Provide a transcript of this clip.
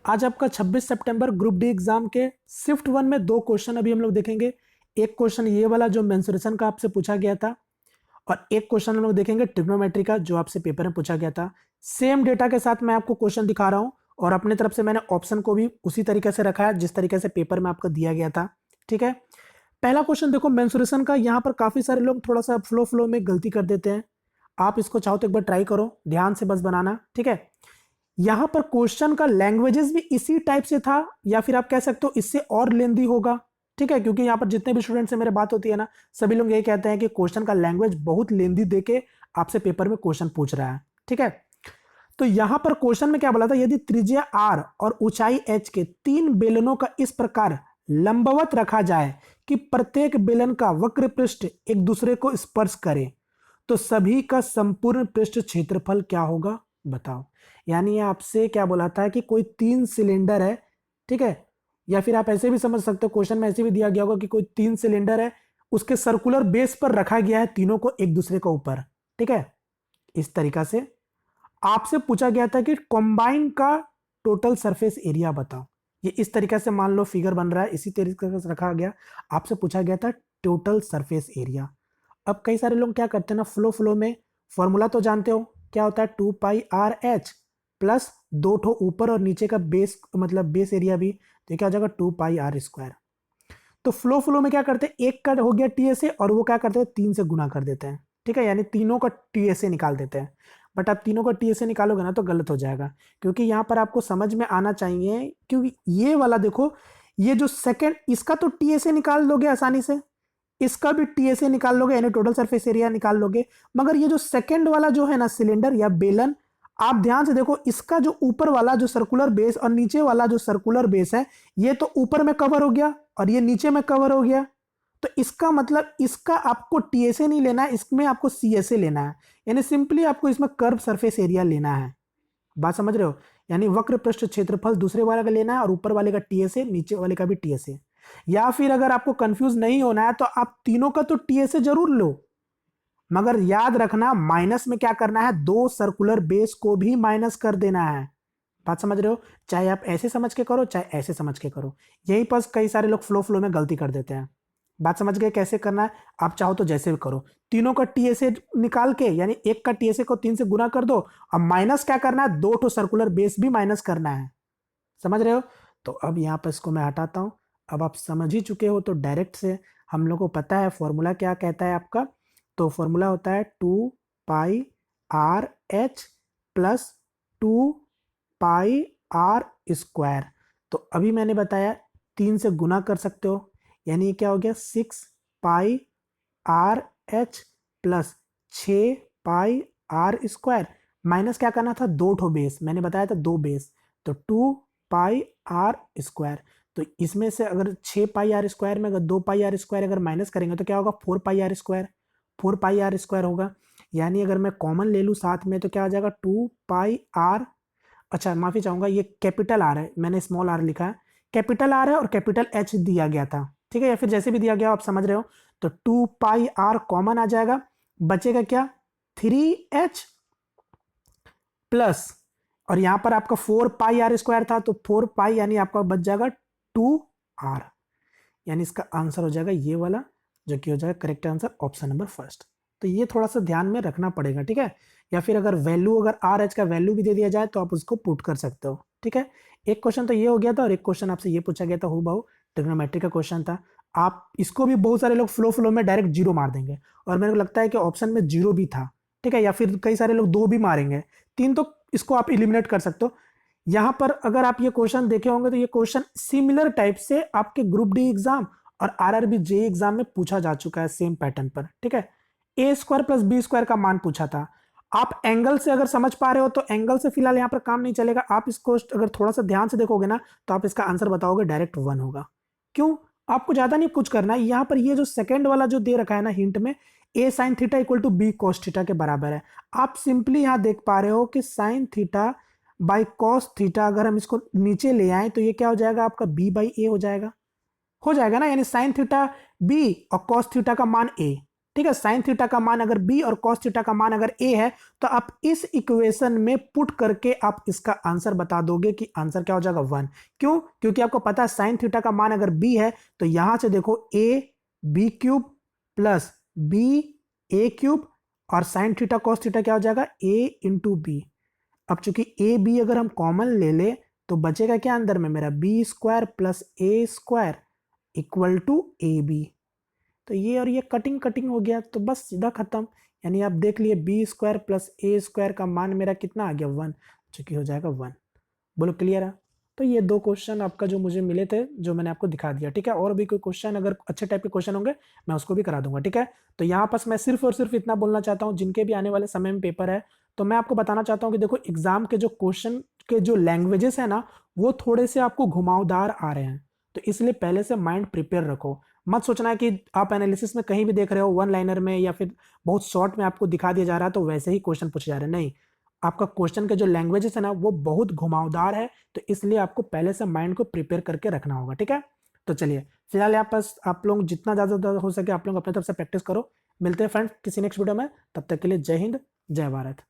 आज आपका 26 सितंबर group D exam के शिफ्ट 1 में दो क्वेश्चन अभी हम लोग देखेंगे। एक क्वेश्चन ये वाला जो मेंसुरेशन का आपसे पूछा गया था, और एक क्वेश्चन हम लोग देखेंगे ट्रिग्नोमेट्री का जो आपसे पेपर में पूछा गया था। सेम डेटा के साथ मैं आपको क्वेश्चन दिखा रहा हूं और अपने तरफ से मैंने ऑप्शन को भी उसी तरीके से रखा है जिस तरीके से पेपर में आपको दिया गया था। ठीक है, पहला क्वेश्चन देखो मेंसुरेशन का। यहाँ पर काफी सारे लोग थोड़ा सा फ्लो में गलती कर देते हैं। आप इसको चाहो तो एक बार ट्राई करो, ध्यान से बस बनाना। ठीक है, यहां पर क्वेश्चन का लैंग्वेजेस भी इसी टाइप से था, या फिर आप कह सकते हो इससे और लेंदी होगा। ठीक है, क्योंकि यहां पर जितने भी स्टूडेंट से मेरे बात होती है ना, सभी लोग ये कहते हैं कि क्वेश्चन का लैंग्वेज बहुत लेंदी देके आपसे पेपर में क्वेश्चन पूछ रहा है। ठीक है, तो यहां पर क्वेश्चन में क्या बोला था, यदि त्रिज्या r और ऊंचाई h के तीन बेलनों का इस प्रकार लंबवत रखा जाए कि प्रत्येक बेलन का वक्र पृष्ठ एक दूसरे को स्पर्श करे, तो सभी का संपूर्ण पृष्ठ क्षेत्रफल क्या होगा बताओ। यानी ये आपसे क्या बोला था कि कोई तीन सिलेंडर है। ठीक है, या फिर आप ऐसे भी समझ सकते हो, क्वेश्चन में ऐसे भी दिया गया होगा कि कोई तीन सिलेंडर है, उसके सर्कुलर बेस पर रखा गया है तीनों को एक दूसरे के ऊपर। ठीक है, इस तरीका से आपसे पूछा गया था कि कॉम्बाइन का टोटल सरफेस एरिया बताओ। ये इस तरीके से मान लो फिगर बन रहा है, इसी तरीके से रखा गया। आपसे पूछा गया था टोटल सरफेस एरिया। अब कई सारे लोग क्या करते हैं ना, फ्लो में फॉर्मूला तो जानते हो क्या होता है, 2πr/h प्लस दो ठो ऊपर और नीचे का बेस, मतलब बेस एरिया भी, तो क्या हो जाएगा 2πr²। तो फ्लो में क्या करते हैं, एक का हो गया टीएसए और वो क्या करते हैं तीन से गुना कर देते हैं। ठीक है, यानी तीनों का टीएसए निकाल देते हैं। बट आप तीनों का टीएसए निकालोगे ना तो गलत हो जाएगा, क्योंकि यहां पर आपको समझ में आना चाहिए। क्योंकि ये वाला देखो, ये जो सेकंड, इसका तो टीएसए निकाल लोगे आसानी से, इसका भी टीएसए निकाल लोगे, यानी टोटल सरफेस एरिया निकाल लोगे। मगर ये जो सेकंड वाला जो है ना सिलेंडर या बेलन, आप ध्यान से देखो, इसका जो ऊपर वाला जो सर्कुलर बेस और नीचे वाला जो सर्कुलर बेस है, ये तो ऊपर में कवर हो गया और ये नीचे में कवर हो गया। तो इसका मतलब इसका आपको टीएसए नहीं लेना है, इसमें आपको सीएसए लेना है। यानी सिंपली आपको इसमें कर्व सरफेस एरिया लेना है। बात समझ रहे हो, यानी वक्र पृष्ठ क्षेत्रफल दूसरे वाले का लेना है और ऊपर वाले का टीएसए, नीचे वाले का भी टीएसए। या फिर अगर आपको कंफ्यूज नहीं होना है तो आप तीनों का तो टीएसए जरूर लो, मगर याद रखना माइनस में क्या करना है, दो सर्कुलर बेस को भी माइनस कर देना है। बात समझ रहे हो, चाहे आप ऐसे समझ के करो चाहे ऐसे समझ के करो। यही पर कई सारे लोग फ्लो में गलती कर देते हैं। बात समझ गए कैसे करना है, आप चाहो तो जैसे भी करो, तीनों का टीएसए निकाल के, यानी एक का टीएसए को तीन से गुना कर दो, अब माइनस क्या करना है, दो ठो सर्कुलर बेस भी माइनस करना है। समझ रहे हो, तो अब यहां पर इसको मैं हटाता हूं। अब आप समझ ही चुके हो, तो डायरेक्ट से हम लोग को पता है फॉर्मूला क्या कहता है आपका। तो फॉर्मूला होता है 2πr/h प्लस 2πr²। तो अभी मैंने बताया तीन से गुना कर सकते हो, यानी ये क्या हो गया 6πr/h प्लस 6πr²। माइनस क्या करना था, दो ठो बेस, मैंने बताया था दो बेस, तो 2πr²। तो इसमें से अगर 6πr² में अगर 2πr² अगर माइनस करेंगे तो क्या होगा 4πr²। 4πr² होगा, यानी अगर मैं कॉमन ले लूँ साथ में तो क्या हो जाएगा 2πr। अच्छा माफी चाहूंगा, ये कैपिटल आर है, मैंने स्मॉल आर लिखा है, कैपिटल आर है और कैपिटल एच दिया गया था। ठीक है, या फिर जैसे भी दिया गया आप समझ रहे हो। तो 2πr कॉमन आ जाएगा, बचेगा क्या 3h प्लस, और यहां पर आपका 4πr² था तो 4π यानी आपका बच जाएगा 2r। यानी इसका आंसर हो जाएगा ये वाला, जो कि हो जाएगा correct answer option number first. तो ये थोड़ा सा ध्यान में रखना पड़ेगा। ठीक है, या फिर अगर वैल्यू, अगर आर एच का वैल्यू भी दे दिया जाए तो आप उसको पुट कर सकते हो। ठीक है, एक क्वेश्चन तो ये हो गया था, और एक क्वेश्चन आपसे ये पूछा गया था, हूबहू ट्रिग्नोमेट्री का क्वेश्चन था। आप इसको भी बहुत सारे लोग फ्लो में डायरेक्ट जीरो मार देंगे, और मेरे को लगता है कि ऑप्शन में जीरो भी था। ठीक है, या फिर कई सारे लोग दो भी मारेंगे, तीन तो इसको आप इलिमिनेट कर सकते हो। यहां पर अगर आप ये क्वेश्चन देखे होंगे तो ये क्वेश्चन सिमिलर टाइप से आपके ग्रुप डी एग्जाम और आरआरबी जे एग्जाम में पूछा जा चुका है सेम पैटर्न पर। ठीक है, a² प्लस b² का मान पूछा था। आप एंगल से अगर समझ पा रहे हो तो एंगल से फिलहाल यहां पर काम नहीं चलेगा, आप इसको अगर थोड़ा सा ध्यान से देखोगे ना तो आप इसका आंसर बताओगे डायरेक्ट 1 होगा। क्यों, आपको ज्यादा नहीं कुछ करना है। यहां पर ये जो सेकंड वाला जो दे रखा है ना हिंट में, a sin theta equal to b cos theta के बराबर है। आप सिंपली यहां देख पा रहे हो कि sin theta by cos theta, अगर हम इसको नीचे ले आए तो ये क्या हो जाएगा आपका b बाई ए हो जाएगा ना, यानी साइन थीटा b और कॉस थीटा का मान a। ठीक है। साइन थीटा का मान अगर b और कॉस थीटा का मान अगर a है तो आप इस इक्वेशन में पुट करके आप इसका आंसर बता दोगे कि आंसर क्या हो जाएगा 1। क्यों? क्योंकि आपको पता है साइन थीटा का मान अगर b है तो यहां से देखो a b cube plus b a cube और साइन थीटा कॉस थीटा क्या हो जाएगा a इंटू बी। अब चूंकि ए बी अगर हम कॉमन ले ले तो बचेगा क्या अंदर में मेरा B square plus A square equal to A B. तो ये और ये कटिंग कटिंग हो गया तो बस सीधा खत्म। यानी आप देख लिए B square plus A square का मान मेरा कितना आ गया 1, चूंकि हो जाएगा 1। बोलो क्लियर है? तो ये 2 क्वेश्चन आपका जो मुझे मिले थे जो मैंने आपको दिखा दिया, ठीक है। और भी कोई क्वेश्चन अगर अच्छे टाइप के क्वेश्चन होंगे मैं उसको भी करा दूंगा, ठीक है। तो यहाँ पास मैं सिर्फ और सिर्फ इतना बोलना चाहता हूँ, जिनके भी आने वाले समय में पेपर है तो मैं आपको बताना चाहता हूँ कि देखो एग्जाम के जो क्वेश्चन के जो लैंग्वेजेस है ना वो थोड़े से आपको घुमावदार आ रहे हैं, तो इसलिए पहले से माइंड प्रिपेयर रखो। मत सोचना कि आप एनालिसिस में कहीं भी देख रहे हो वन लाइनर में या फिर बहुत शॉर्ट में आपको दिखा दिया जा रहा है तो वैसे ही क्वेश्चन पूछे जा रहे हैं, नहीं। आपका क्वेश्चन के जो लैंग्वेजेस है ना वो बहुत घुमावदार है, तो इसलिए आपको पहले से माइंड को प्रिपेयर करके रखना होगा, ठीक है। तो चलिए फिलहाल यहाँ पास आप लोग जितना ज़्यादा हो सके आप लोग अपने तरफ से प्रैक्टिस करो। मिलते हैं फ्रेंड्स किसी नेक्स्ट वीडियो में, तब तक के लिए जय हिंद जय भारत।